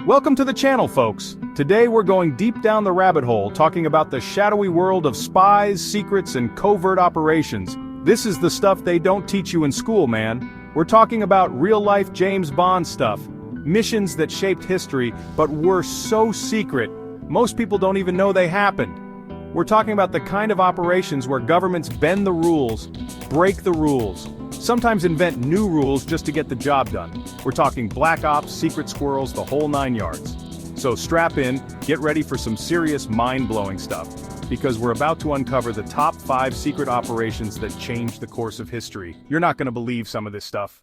Welcome to the channel, folks. Today we're going deep down the rabbit hole talking about the shadowy world of spies, secrets, and covert operations. This is the stuff they don't teach you in school, man. We're talking about real-life James Bond stuff. Missions that shaped history, but were so secret, most people don't even know they happened. We're talking about the kind of operations where governments bend the rules, break the rules, sometimes invent new rules just to get the job done. We're talking black ops, secret squirrels, the whole 9 yards. So strap in, get ready for some serious mind-blowing stuff, because we're about to uncover the top 5 secret operations that changed the course of history. You're not gonna believe some of this stuff.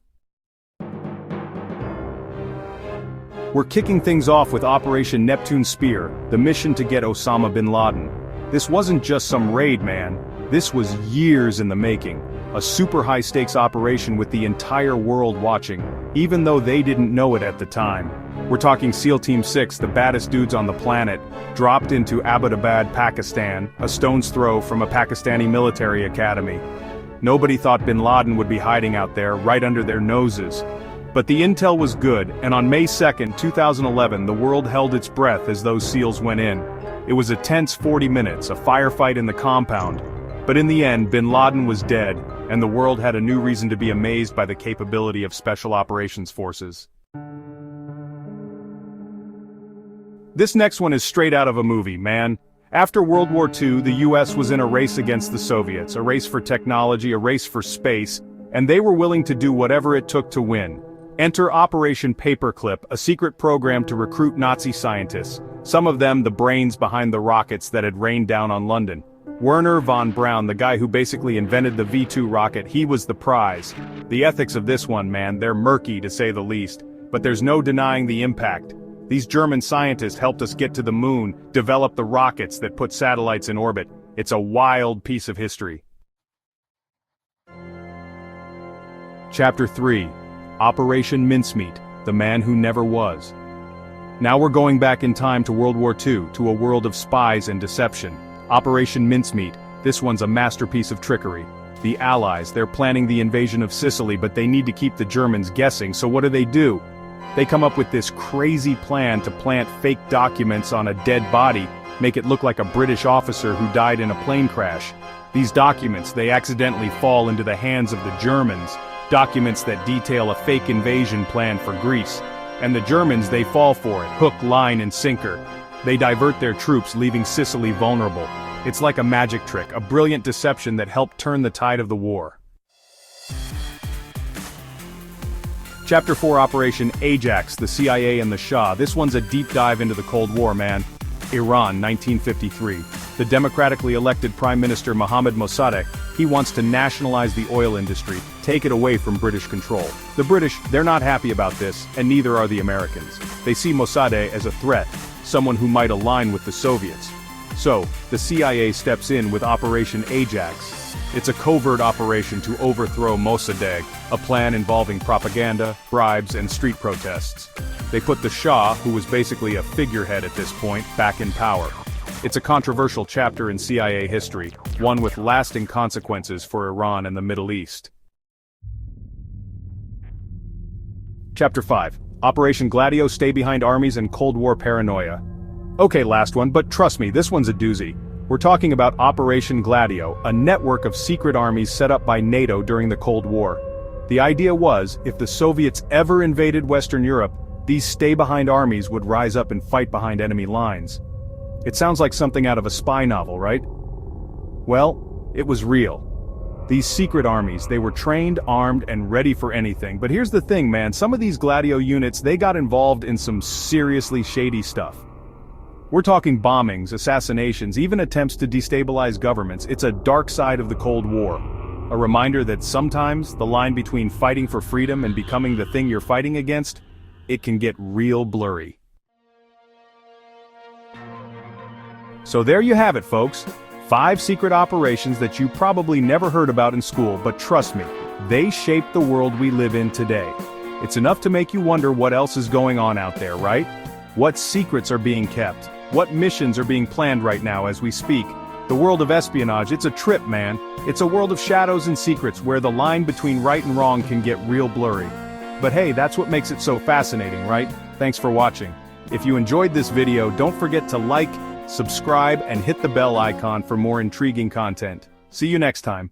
We're kicking things off with Operation Neptune Spear, the mission to get Osama bin Laden. This wasn't just some raid, man. This was years in the making. A super high-stakes operation with the entire world watching, even though they didn't know it at the time. We're talking SEAL Team 6, the baddest dudes on the planet, dropped into Abbottabad, Pakistan, a stone's throw from a Pakistani military academy. Nobody thought bin Laden would be hiding out there, right under their noses. But the intel was good, and on May 2nd, 2011, the world held its breath as those SEALs went in. It was a tense 40 minutes, a firefight in the compound. But in the end, bin Laden was dead, and the world had a new reason to be amazed by the capability of Special Operations Forces. This next one is straight out of a movie, man. After World War II, the US was in a race against the Soviets, a race for technology, a race for space, and they were willing to do whatever it took to win. Enter Operation Paperclip, a secret program to recruit Nazi scientists, some of them the brains behind the rockets that had rained down on London. Wernher von Braun, the guy who basically invented the V-2 rocket, he was the prize. The ethics of this one, man, they're murky to say the least, but there's no denying the impact. These German scientists helped us get to the moon, develop the rockets that put satellites in orbit. It's a wild piece of history. Chapter 3. Operation Mincemeat, the man who never was. Now we're going back in time to World War II, to a world of spies and deception. Operation Mincemeat, this one's a masterpiece of trickery. The Allies, they're planning the invasion of Sicily, but they need to keep the Germans guessing, so what do? They come up with this crazy plan to plant fake documents on a dead body, make it look like a British officer who died in a plane crash. These documents, they accidentally fall into the hands of the Germans, documents that detail a fake invasion plan for Greece. And the Germans, they fall for it, hook, line, and sinker. They divert their troops, leaving Sicily vulnerable. It's like a magic trick, a brilliant deception that helped turn the tide of the war. Chapter 4, Operation Ajax, the CIA and the Shah. This one's a deep dive into the Cold War, man. Iran, 1953. The democratically elected Prime Minister Mohammad Mossadegh, he wants to nationalize the oil industry, take it away from British control. The British, they're not happy about this, and neither are the Americans. They see Mossadegh as a threat, someone who might align with the Soviets. So, the CIA steps in with Operation Ajax. It's a covert operation to overthrow Mossadegh, a plan involving propaganda, bribes, and street protests. They put the Shah, who was basically a figurehead at this point, back in power. It's a controversial chapter in CIA history, one with lasting consequences for Iran and the Middle East. Chapter 5. Operation Gladio, Stay Behind Armies and Cold War Paranoia. Okay, last one, but trust me, this one's a doozy. We're talking about Operation Gladio, a network of secret armies set up by NATO during the Cold War. The idea was, if the Soviets ever invaded Western Europe, these stay-behind armies would rise up and fight behind enemy lines. It sounds like something out of a spy novel, right? Well, it was real. These secret armies, they were trained, armed, and ready for anything. But here's the thing, man, some of these Gladio units, they got involved in some seriously shady stuff. We're talking bombings, assassinations, even attempts to destabilize governments. It's a dark side of the Cold War. A reminder that sometimes the line between fighting for freedom and becoming the thing you're fighting against, it can get real blurry. So there you have it, folks. 5 secret operations that you probably never heard about in school, but trust me, they shape the world we live in today. It's enough to make you wonder what else is going on out there, right? What secrets are being kept? What missions are being planned right now as we speak? The world of espionage, it's a trip, man. It's a world of shadows and secrets where the line between right and wrong can get real blurry. But hey, that's what makes it so fascinating, right? Thanks for watching. If you enjoyed this video, don't forget to like, subscribe, and hit the bell icon for more intriguing content. See you next time.